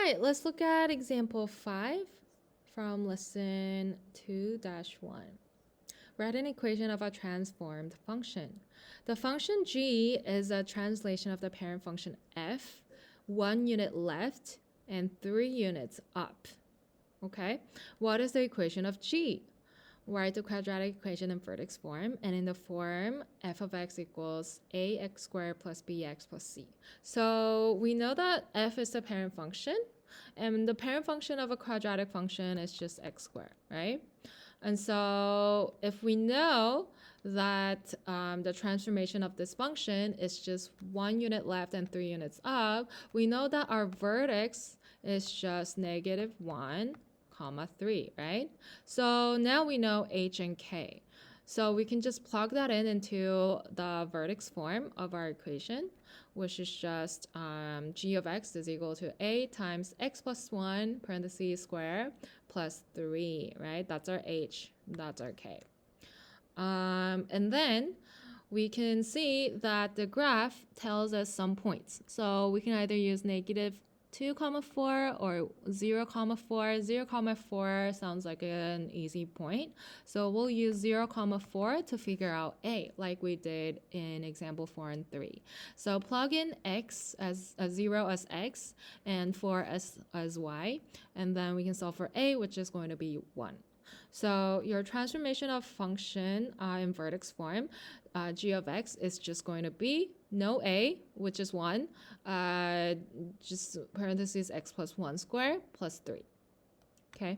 Hi, let's look at example 5 from lesson 2-1. Write an equation of a transformed function. The function g is a translation of the parent function f, 1 unit left and 3 units up. Okay, what is the equation of g? Write the quadratic equation in vertex form, and in the form f of x equals ax squared plus bx plus c. So we know that f is the parent function, and the parent function of a quadratic function is just x squared, right? And so if we know that the transformation of this function is just 1 unit left and 3 units up, we know that our vertex is just -1, 3, right? So now we know h and k. So we can just plug that into the vertex form of our equation, which is just g of x is equal to a times x plus 1 parentheses square plus 3, right? That's our h, that's our k. And then we can see that the graph tells us some points. So we can either use -2, 4 or 0, 4. 0, 4 sounds like an easy point. So we'll use 0, 4 to figure out a, like we did in example 4 and 3. So plug in x as 0 as x and 4 as y, and then we can solve for a, which is going to be 1. So your transformation of function in vertex form, g of x is just going to be no a, which is 1, just parentheses x plus 1 squared plus 3. Okay,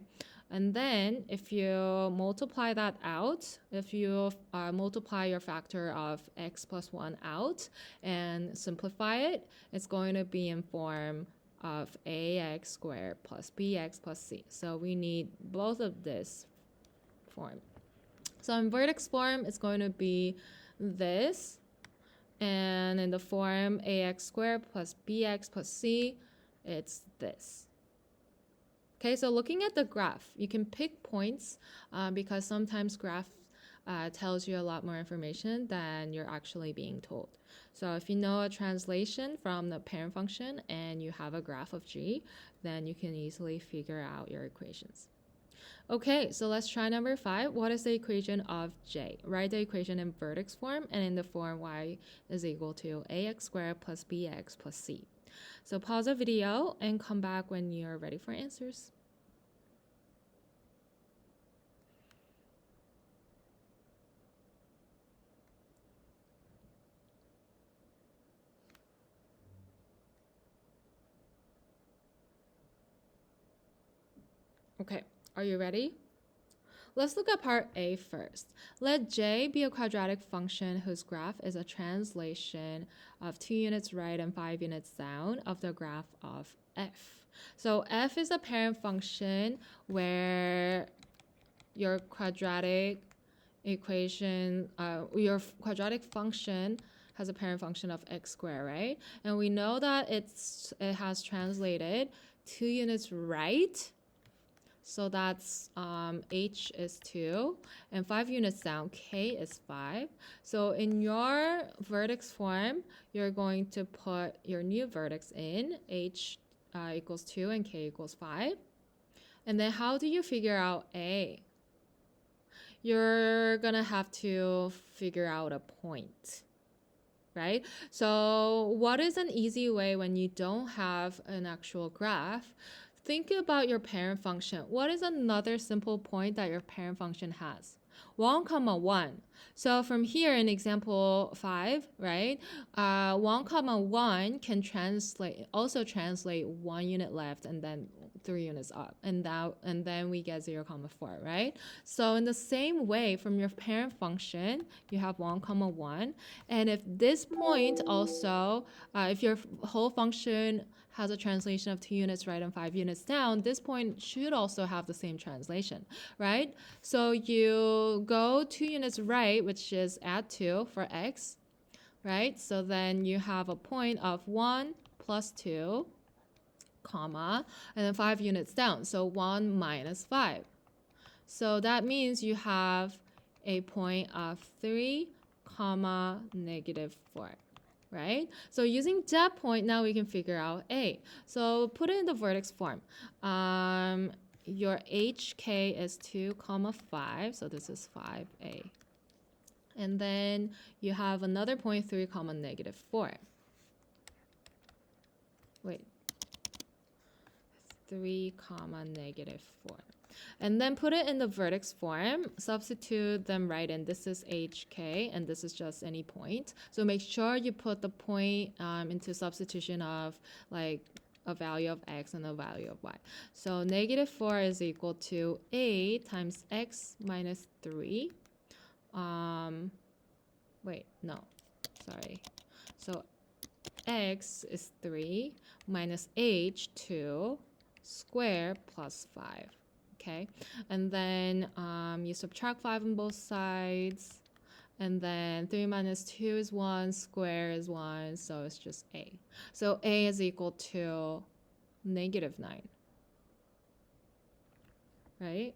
and then if you multiply that out, if you multiply your factor of x plus 1 out and simplify it, it's going to be in form of ax squared plus bx plus c. So we need both of this form. So in vertex form, it's going to be this, and in the form ax squared plus bx plus c, it's this. Okay, so looking at the graph, you can pick points because sometimes graph tells you a lot more information than you're actually being told. So if you know a translation from the parent function and you have a graph of g, then you can easily figure out your equations. Okay, so let's try number 5. What is the equation of j? Write the equation in vertex form and in the form y is equal to ax squared plus bx plus c. So pause the video and come back when you're ready for answers. Okay, are you ready? Let's look at part A first. Let j be a quadratic function whose graph is a translation of 2 units right and 5 units down of the graph of f. So f is a parent function where your quadratic equation, your quadratic function has a parent function of x squared, right? And we know that it has translated 2 units right. So that's h is 2, and 5 units down, k is 5. So in your vertex form, you're going to put your new vertex in, h equals 2 and k equals 5. And then how do you figure out a? You're going to have to figure out a point, right? So what is an easy way when you don't have an actual graph? Think about your parent function. What is another simple point that your parent function has? 1, 1. So from here in example 5, right, 1, 1 can also translate 1 unit left and then 3 units up, and then we get 0, 4, right? So in the same way, from your parent function, you have 1, 1, and if this point also, if your whole function has a translation of 2 units right and 5 units down, this point should also have the same translation, right? So you go 2 units right, which is add 2 for x, right? So then you have a point of 1 plus 2, comma, and then 5 units down, so 1 minus 5. So that means you have a point of 3, comma, -4. right? So using that point, now we can figure out A. So put it in the vertex form. Your HK is 2, 5, so this is 5A. And then you have another point 3, -4. Wait, 3, -4. And then put it in the vertex form, substitute them right in. This is HK, and this is just any point. So make sure you put the point into substitution of like a value of x and a value of y. So -4 is equal to a times x minus 3. Wait, no, sorry. So x is 3 minus h, 2 square plus 5. Okay, and then you subtract 5 on both sides, and then 3 minus 2 is 1, square is 1, so it's just a. So a is equal to -9, right?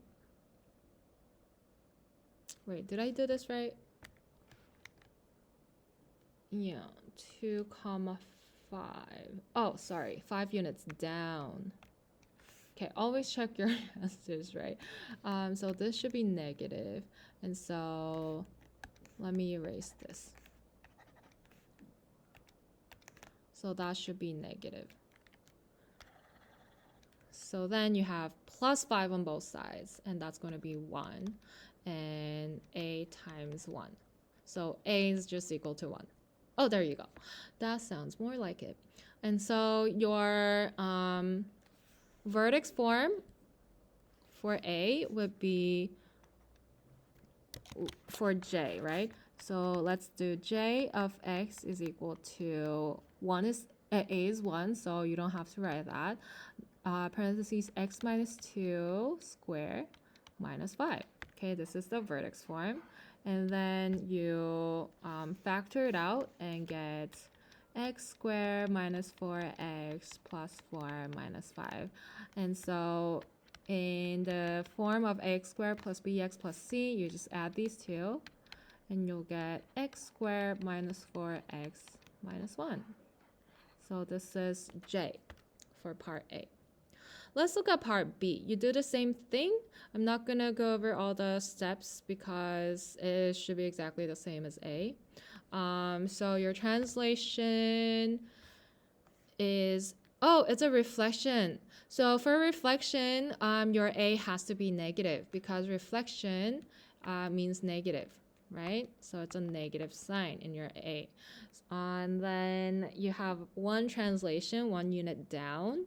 Wait, did I do this right? Yeah, 2, 5. Oh, sorry, 5 units down. Okay, always check your answers, right? So this should be negative. And so let me erase this. So that should be negative. So then you have plus 5 on both sides, and that's going to be 1. And a times 1. So a is just equal to 1. Oh, there you go. That sounds more like it. And so your vertex form for A would be for J, right? So let's do J of X is equal to 1 is A is 1, so you don't have to write that. Parentheses X minus 2 square minus 5. Okay, this is the vertex form. And then you factor it out and get x squared minus 4x plus 4 minus 5. And so in the form of x squared plus bx plus c, you just add these two, and you'll get x squared minus 4x minus 1. So this is J for part A. Let's look at part B. You do the same thing. I'm not going to go over all the steps because it should be exactly the same as A. So your translation is, oh, it's a reflection. So for reflection, your A has to be negative because reflection means negative, right? So it's a negative sign in your A. And then you have one translation, 1 unit down.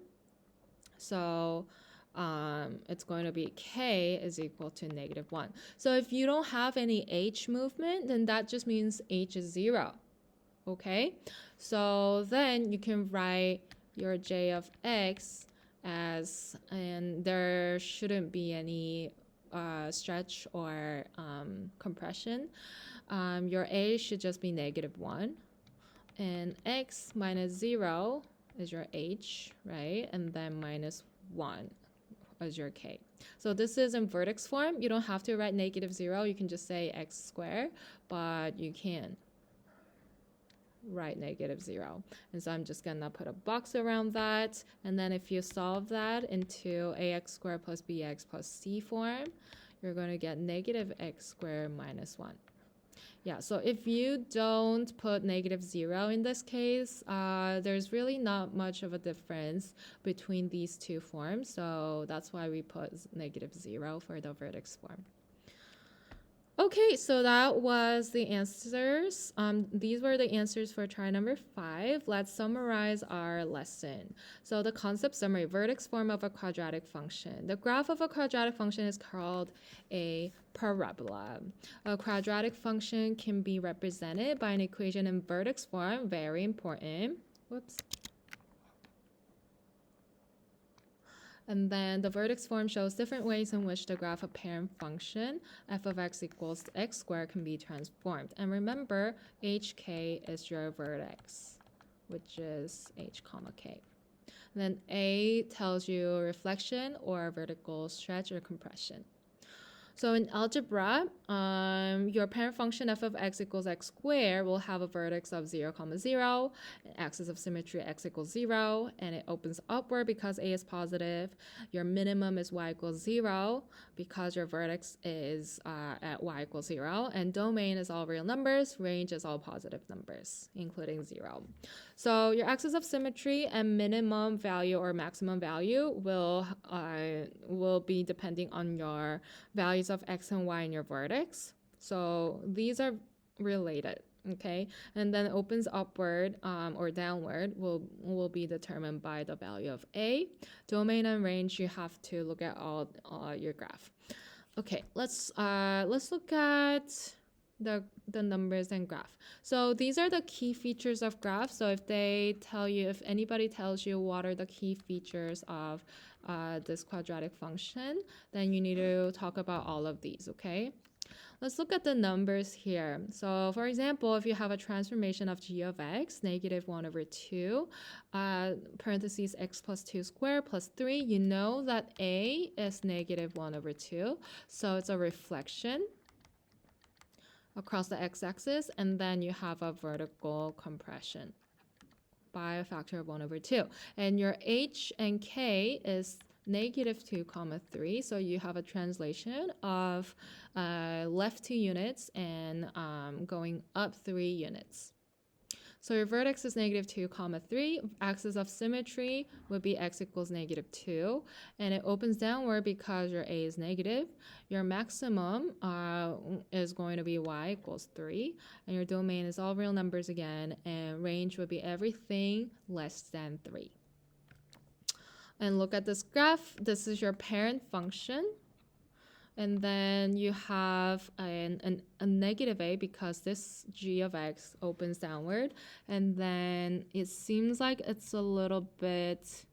So it's going to be k is equal to -1. So if you don't have any h movement, then that just means h is 0. Okay? So then you can write your j of x as, and there shouldn't be any stretch or compression. Your a should just be -1. And x minus 0 is your h, right? And then minus 1 is your k. So this is in vertex form. You don't have to write -0. You can just say x squared, but you can write -0. And so I'm just gonna put a box around that. And then if you solve that into ax squared plus bx plus c form, you're going to get -x squared minus 1. Yeah, so if you don't put -0 in this case, there's really not much of a difference between these two forms. So that's why we put -0 for the vertex form. Okay, so that was the answers. These were the answers for try number 5. Let's summarize our lesson. So the concept summary, vertex form of a quadratic function. The graph of a quadratic function is called a parabola. A quadratic function can be represented by an equation in vertex form, very important. Whoops. And then the vertex form shows different ways in which the graph of parent function f of x equals to x squared can be transformed. And remember, hk is your vertex, which is h comma k. And then A tells you reflection or vertical stretch or compression. So in algebra, your parent function f of x equals x squared will have a vertex of 0, 0, an axis of symmetry x equals 0, and it opens upward because a is positive. Your minimum is y equals 0 because your vertex is at y equals 0, and domain is all real numbers, range is all positive numbers, including 0. So your axis of symmetry and minimum value or maximum value will be depending on your values of x and y in your vertex. So these are related, okay? And then opens upward or downward will be determined by the value of a. Domain and range, you have to look at all your graph. Okay, let's look at the numbers and graph. So these are the key features of graph. So if anybody tells you what are the key features of this quadratic function, then you need to talk about all of these, okay? Let's look at the numbers here. So for example, if you have a transformation of g of x, negative 1 over 2, parentheses x plus 2 squared plus 3, you know that a is negative 1 over 2. So it's a reflection across the x-axis, and then you have a vertical compression by a factor of 1 over 2. And your h and k is negative 2 comma 3, so you have a translation of left 2 units and going up 3 units. So your vertex is negative 2 comma 3. Axis of symmetry would be x equals negative 2. And it opens downward because your a is negative. Your maximum is going to be y equals 3. And your domain is all real numbers again. And range would be everything less than 3. And look at this graph. This is your parent function. And then you have a negative a because this g of x opens downward. And then it seems like it's a little bit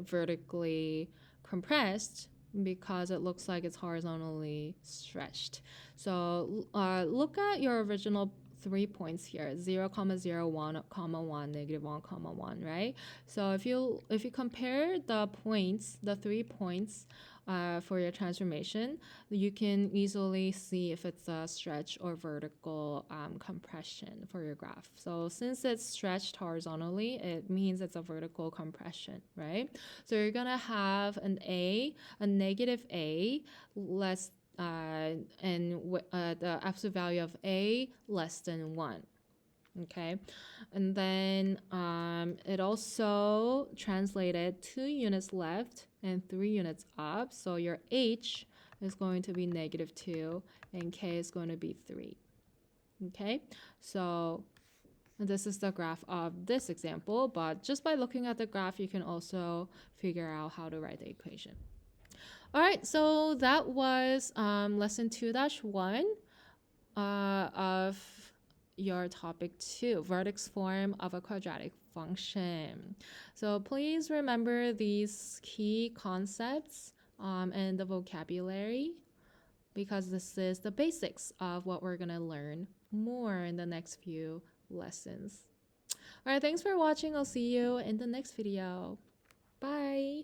vertically compressed because it looks like it's horizontally stretched. So look at your original 3 points here, 0, 0, 1, 1, negative 1, 1, right? So if you compare the points, the 3 points for your transformation, you can easily see if it's a stretch or vertical compression for your graph. So since it's stretched horizontally, it means it's a vertical compression, right? So you're gonna have a negative a less and the absolute value of a less than 1. Okay, and then it also translated 2 units left and 3 units up. So your h is going to be negative 2 and k is going to be 3. Okay, so this is the graph of this example, but just by looking at the graph, you can also figure out how to write the equation. All right, so that was lesson 2-1 of your topic 2, vertex form of a quadratic function. So please remember these key concepts and the vocabulary, because this is the basics of what we're going to learn more in the next few lessons. All right, thanks for watching. I'll see you in the next video. Bye.